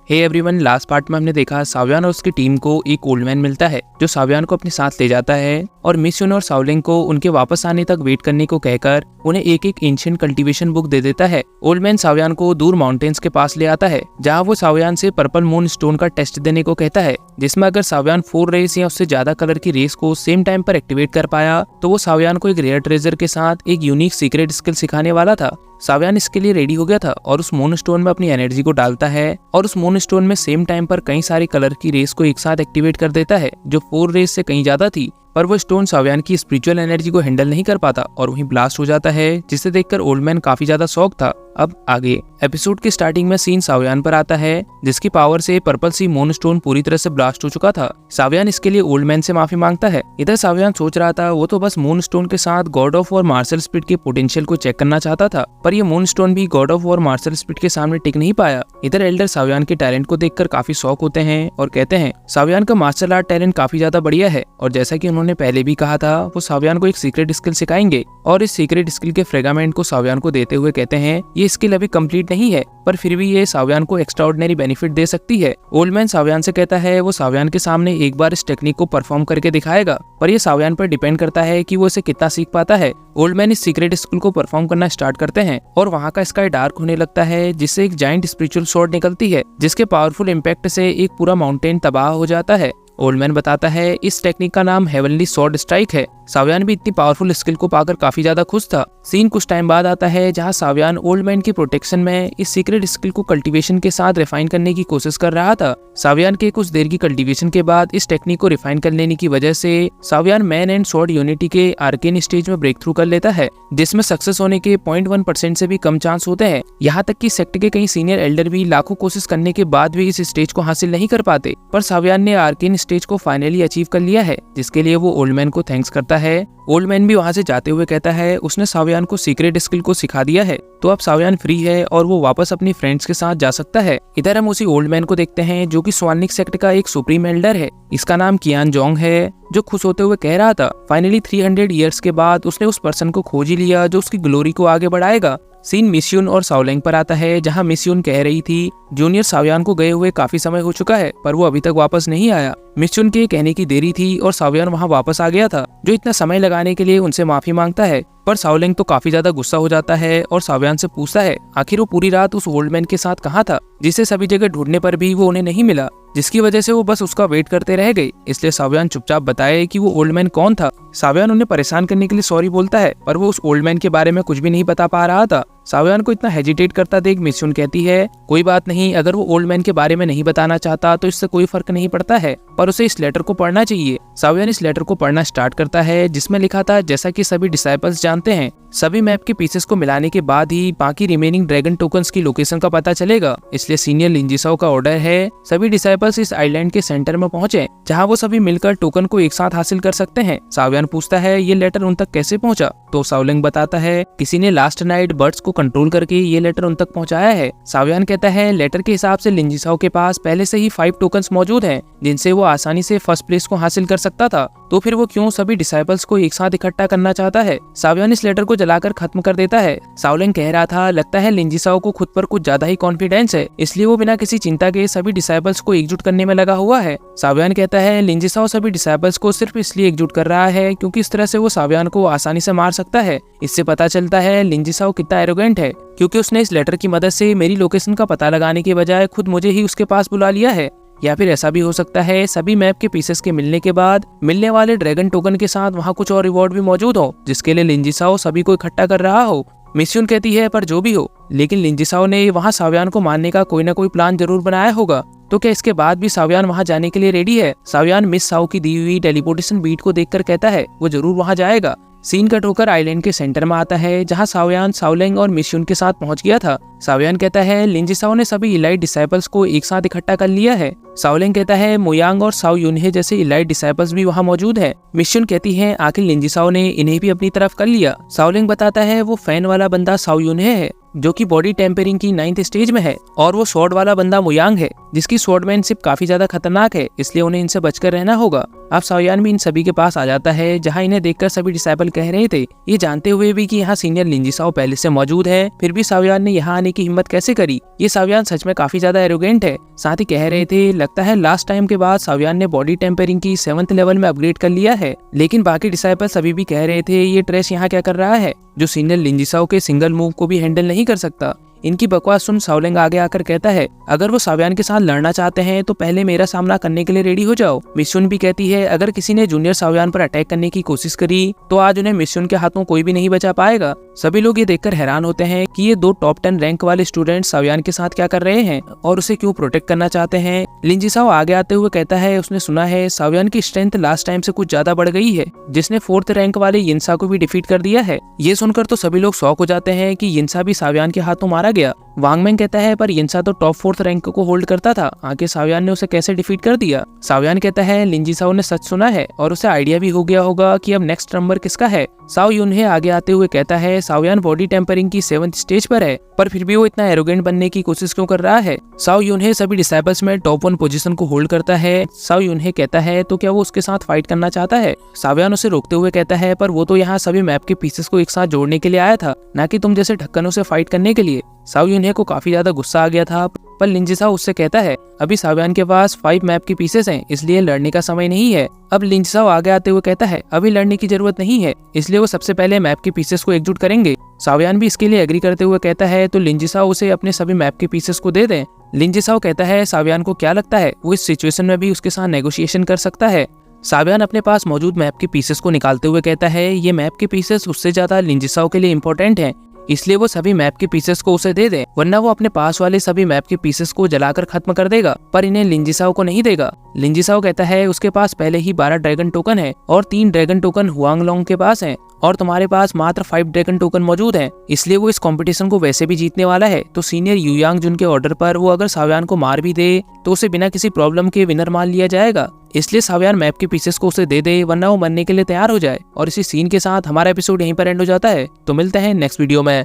Hey everyone, last part में हमने देखा सावियान और उसकी टीम को एक ओल्ड मैन मिलता है जो सावियान को अपने साथ ले जाता है और मिस-यून और साओलिंग को उनके वापस आने तक वेट करने को कहकर उन्हें एक एक एंशिएंट कल्टीवेशन बुक दे देता है। ओल्ड मैन सावियान को दूर माउंटेन्स के पास ले आता है जहाँ वो सावियान से पर्पल मून स्टोन का टेस्ट देने को कहता है, जिसमें अगर सावियान 4 रेस या उससे ज्यादा कलर की रेस को सेम टाइम पर एक्टिवेट कर पाया तो वो सावियान को एक रेयर ट्रेजर के साथ एक यूनिक सीक्रेट स्किल सिखाने वाला था। सावियान इसके लिए रेडी हो गया था और उस मून स्टोन में अपनी एनर्जी को डालता है और उस मून स्टोन में सेम टाइम पर कई सारी कलर की रेस को एक साथ एक्टिवेट कर देता है जो 4 रेस से कहीं ज्यादा थी। पर वो स्टोन सावियान की स्पिरिचुअल एनर्जी को हैंडल नहीं कर पाता और वहीं ब्लास्ट हो जाता है, जिसे देखकर ओल्ड मैन काफी ज्यादा शॉक था। अब आगे एपिसोड की स्टार्टिंग में सीन सावियान पर आता है जिसकी पावर से पर्पल सी मून स्टोन पूरी तरह से ब्लास्ट हो चुका था। सावियान इसके लिए ओल्ड मैन से माफी मांगता है। इधर सावियान सोच रहा था वो तो बस मून स्टोन के साथ गॉड ऑफ और मार्शल स्पिरिट के पोटेंशियल को चेक करना चाहता था, पर ये मून स्टोन भी गॉड ऑफ और मार्शल स्पिरिट के सामने टिक नहीं पाया। इधर एल्डर सावियान के टैलेंट को देखकर काफी शॉक होते हैं और कहते हैं सावियान का मार्शल आर्ट टैलेंट काफी ज्यादा बढ़िया है और जैसा कि उन्होंने पहले भी कहा था वो सावियान को एक सीक्रेट स्किल सिखाएंगे और इस सीक्रेट स्किल के फ्रेगामेंट को सावियान को देते हुए कहते हैं ये स्किल अभी कंप्लीट नहीं है पर फिर भी ये सावियान को एक्स्ट्राऑर्डिनरी बेनिफिट दे सकती है। ओल्ड मैन सावियान से कहता है वो सावियान के सामने एक बार इस टेक्निक को परफॉर्म करके दिखाएगा, पर ये सावियान पर डिपेंड करता है कि वो इसे कितना सीख पाता है। ओल्ड मैन इस सीक्रेट स्किल को परफॉर्म करना स्टार्ट करते हैं और वहाँ का स्काई डार्क होने लगता है जिससे एक जाइंट स्पिरिचुअल स्वॉर्ड निकलती है जिसके पावरफुल इम्पैक्ट से एक पूरा माउंटेन तबाह हो जाता है। ओल्ड मैन बताता है इस टेक्निक का नाम हेवनली स्वॉर्ड स्ट्राइक है। सावियान भी इतनी पावरफुल स्किल को पाकर काफी ज्यादा खुश था। सीन कुछ टाइम बाद आता है जहां सावियान ओल्ड मैन की प्रोटेक्शन में इस सीक्रेट स्किल को कल्टीवेशन के साथ रिफाइन करने की कोशिश कर रहा था। सावियान के कुछ देर की कल्टीवेशन के बाद इस टेक्निक को रिफाइन कर लेने की वजह से सावियान मैन एंड स्वॉर्ड यूनिटी के आर्केन स्टेज में ब्रेक थ्रू कर लेता है, जिसमें सक्सेस होने के 0.1% से भी कम चांस होते हैं। यहाँ तक कि सेक्ट के कई सीनियर एल्डर भी लाखों कोशिश करने के बाद भी इस स्टेज को हासिल नहीं कर पाते, पर सावियान ने आर्केन स्टेज को फाइनली अचीव कर लिया है, जिसके लिए वो ओल्ड मैन को थैंक्स करता है। ओल्ड मैन भी वहाँ से जाते हुए कहता है उसने सावियान को सीक्रेट स्किल को सिखा दिया है तो अब सावियान फ्री है और वो वापस अपनी फ्रेंड्स के साथ जा सकता है। इधर हम उसी ओल्ड मैन को देखते हैं जो कि स्वानिक सेक्ट का एक सुप्रीम एल्डर है। इसका नाम कियान जोंग है, जो खुश होते हुए कह रहा था फाइनली 300 ईयर्स के बाद उसने उस पर्सन को खोज ही लिया जो उसकी ग्लोरी को आगे बढ़ाएगा। सीन मिस-यून और साओलिंग पर आता है जहां मिस-यून कह रही थी जूनियर सावियान को गए हुए काफी समय हो चुका है पर वो अभी तक वापस नहीं आया। मिस-यून के कहने की देरी थी और सावियान वहां वापस आ गया था, जो इतना समय लगाने के लिए उनसे माफी मांगता है। पर साओलिंग तो काफी ज्यादा गुस्सा हो जाता है और सावियान से पूछता है आखिर वो पूरी रात उस ओल्ड मैन के साथ कहाँ था, जिसे सभी जगह ढूंढने पर भी वो उन्हें नहीं मिला, जिसकी वजह से वो बस उसका वेट करते रह गए। इसलिए सावियान चुपचाप बताए कि वो ओल्ड मैन कौन था। सावियान उन्हें परेशान करने के लिए सॉरी बोलता है पर वो उस ओल्ड मैन के बारे में कुछ भी नहीं बता पा रहा था। सावियान को इतना हेजिटेट करता देख मिस-यून कहती है कोई बात नहीं, अगर वो ओल्ड मैन के बारे में नहीं बताना चाहता तो इससे कोई फर्क नहीं पड़ता है, पर उसे इस लेटर को पढ़ना चाहिए। सावियान इस लेटर को पढ़ना स्टार्ट करता है जिसमें लिखा था जैसा कि सभी डिसाइपल्स जानते हैं सभी मैप के पीसेस को मिलाने के बाद ही बाकी रिमेनिंग ड्रैगन टोकन्स की लोकेशन का पता चलेगा। इसलिए सीनियर लिंजिसाओ का ऑर्डर है सभी डिसाइपल्स इस आइलैंड के सेंटर में पहुंचे जहां वो सभी मिलकर टोकन को एक साथ हासिल कर सकते हैं। सावियान पूछता है ये लेटर उन तक कैसे पहुंचा, तो साओलिंग बताता है किसी ने लास्ट नाइट बर्ड्स को कंट्रोल करके ये लेटर उन तक पहुंचाया है। सावियान कहता है लेटर के हिसाब से लिंजिसाओ के पास पहले से ही 5 टोकन्स मौजूद हैं जिनसे वो आसानी से फर्स्ट प्लेस को हासिल कर सकता था, तो फिर वो क्यों सभी डिसाइपल्स को एक साथ इकट्ठा करना चाहता है। सावियान इस लेटर को जलाकर खत्म कर देता है। साओलिंग कह रहा था लगता है लिंजिसाओ को खुद पर कुछ ज्यादा ही कॉन्फिडेंस है, इसलिए वो बिना किसी चिंता के सभी डिसाइपल्स को एकजुट करने में लगा हुआ है। सावियान कहता है लिंजिसाओ सभी डिसाइपल्स को सिर्फ इसलिए एकजुट कर रहा है क्योंकि इस तरह से वो सावियान को आसानी से मार सकता है। इससे पता चलता है लिंजिसाओ कितना एरोगेंट है, क्योंकि उसने इस लेटर की मदद से मेरी लोकेशन का पता लगाने के बजाय खुद मुझे ही उसके पास बुला लिया है। या फिर ऐसा भी हो सकता है सभी मैप के पीसेस के मिलने के बाद मिलने वाले ड्रैगन टोकन के साथ वहाँ कुछ और रिवॉर्ड भी मौजूद हो जिसके लिए लिंजिसाओ सभी को इकट्ठा कर रहा हो। मिस-यून कहती है पर जो भी हो, लेकिन लिंजिसाओ ने वहाँ सावियान को मारने का कोई ना कोई प्लान जरूर बनाया होगा, तो क्या इसके बाद भी सावियान वहाँ जाने के लिए रेडी है। सावियान मिस साओ की दी हुई टेलीपोर्टेशन बीट को देखकर कहता है वो जरूर वहाँ जाएगा। सीन कट होकर आइलैंड के सेंटर में आता है जहां सावियान साओलिंग और मिस-यून के साथ पहुंच गया था। सावियान कहता है लिंजिसाओ ने सभी इलाइट डिसाइपल्स को एक साथ इकट्ठा कर लिया है। साओलिंग कहता है मोयांग और साओ यूनहे जैसे इलाइट डिसाइपल्स भी वहां मौजूद हैं। मिस-यून कहती है आखिर लिंजिसाओ ने इन्हें भी अपनी तरफ कर लिया। साओलिंग बताता है वो फैन वाला बंदा साओ यूनहे है। जो कि बॉडी टेम्परिंग की 9th स्टेज में है, और वो स्वॉर्ड वाला बंदा मुयांग है जिसकी स्वॉर्डमैनशिप काफी ज्यादा खतरनाक है, इसलिए उन्हें इनसे बचकर रहना होगा। अब साओयान भी इन सभी के पास आ जाता है, जहाँ इन्हें देखकर सभी डिसाइपल कह रहे थे, ये जानते हुए भी कि यहाँ सीनियर लिंजिसाओ पहले से मौजूद है, फिर भी साओयान ने यहाँ आने की हिम्मत कैसे करी। ये साओयान सच में काफी ज्यादा एरोगेंट है। साथ ही कह रहे थे, लगता है लास्ट टाइम के बाद साओयान ने बॉडी टेम्परिंग की 7th लेवल में अपग्रेड कर लिया है। लेकिन बाकी डिसाइपल सभी भी कह रहे थे, ये ट्रेश यहाँ क्या कर रहा है, जो सीनियर लिंजिसाओ के सिंगल मूव को भी हैंडल नहीं कर सकता। इनकी बकवास सुन साओलिंग आगे आकर कहता है, अगर वो साओयान के साथ लड़ना चाहते हैं तो पहले मेरा सामना करने के लिए रेडी हो जाओ। मिसयुन भी कहती है, अगर किसी ने जूनियर साओयान पर अटैक करने की कोशिश करी तो आज उन्हें मिसयुन के हाथों कोई भी नहीं बचा पाएगा। सभी लोग ये देखकर हैरान होते हैं कि ये 2 टॉप 10 रैंक वाले स्टूडेंट साओयान के साथ क्या कर रहे हैं और उसे क्यों प्रोटेक्ट करना चाहते हैं। लिंजिसाओ आगे आते हुए कहता है, उसने सुना है साओयान की स्ट्रेंथ लास्ट टाइम से कुछ ज्यादा बढ़ गई है, जिसने 4th रैंक वाले यिनसा को भी डिफीट कर दिया है। ये सुनकर तो सभी लोग शॉक हो जाते हैं कि यिनसा भी साओयान के हाथों मारा गया। वांगमेंग कहता है, पर यिनसा तो टॉप 4th रैंक को होल्ड करता था, आगे साओयान ने उसे कैसे डिफीट कर दिया। साओयान कहता है, लिंजिसाओ ने सच सुना है और उसे आइडिया भी हो गया होगा कि अब नेक्स्ट नंबर किसका है। साओ यूनहे आगे आते हुए कहता है, साओयान बॉडी टेम्परिंग की 7th स्टेज पर है, पर फिर भी वो इतना एरोगेंट बनने की कोशिश क्यों कर रहा है। साओ यूनहे सभी डिसाइपल्स में टॉप 1 पोजीशन को होल्ड करता है। साओ यूनहे कहता है, तो क्या वो उसके साथ फाइट करना चाहता है। साओयान उसे रोकते हुए कहता है, पर वो तो यहाँ सभी मैप के पीसेस को एक साथ जोड़ने के लिए आया था, न कि तुम जैसे ढक्कनों से फाइट करने के लिए। साओ यूनहे को काफी ज्यादा गुस्सा आ गया था, पर लिंजिसाओ उससे कहता है, अभी साओयान के पास 5 मैप के पीसेस हैं, इसलिए लड़ने का समय नहीं है। अब लिंजिसाओ आगे आते हुए कहता है, अभी लड़ने की जरूरत नहीं है, इसलिए वो सबसे पहले मैप के पीसेस को एकजुट करेंगे। साओयान भी इसके लिए एग्री करते हुए कहता है, तो लिंजिसाओ उसे अपने सभी मैप के पीसेस को दे दें। लिंजिसाओ कहता है, साओयान को क्या लगता है वो इस सिचुएशन में भी उसके साथ नेगोशिएशन कर सकता है। साओयान अपने पास मौजूद मैप के पीसेस को निकालते हुए कहता है, ये मैप के पीसेस उससे ज्यादा लिंजिसाओ के लिए इम्पोर्टेंट हैं, इसलिए वो सभी मैप के पीसेस को उसे दे दे, वरना वो अपने पास वाले सभी मैप के पीसेस को जलाकर खत्म कर देगा, पर इन्हें लिंजिसाओ को नहीं देगा। लिंजिसाओ कहता है, उसके पास पहले ही 12 ड्रैगन टोकन है और 3 ड्रैगन टोकन हुआंगलोंग के पास हैं, और तुम्हारे पास मात्र 5 ड्रैगन टोकन मौजूद हैं, इसलिए वो इस कंपटीशन को वैसे भी जीतने वाला है। तो सीनियर युयांग जुन के ऑर्डर पर वो अगर साओयान को मार भी दे तो उसे बिना किसी प्रॉब्लम के विनर मान लिया जाएगा, इसलिए साओयान मैप के पीसेस को उसे दे दे, वरना वो मरने के लिए तैयार हो जाए। और इसी सीन के साथ हमारा एपिसोड यहीं पर एंड हो जाता है। तो मिलते हैं नेक्स्ट वीडियो में।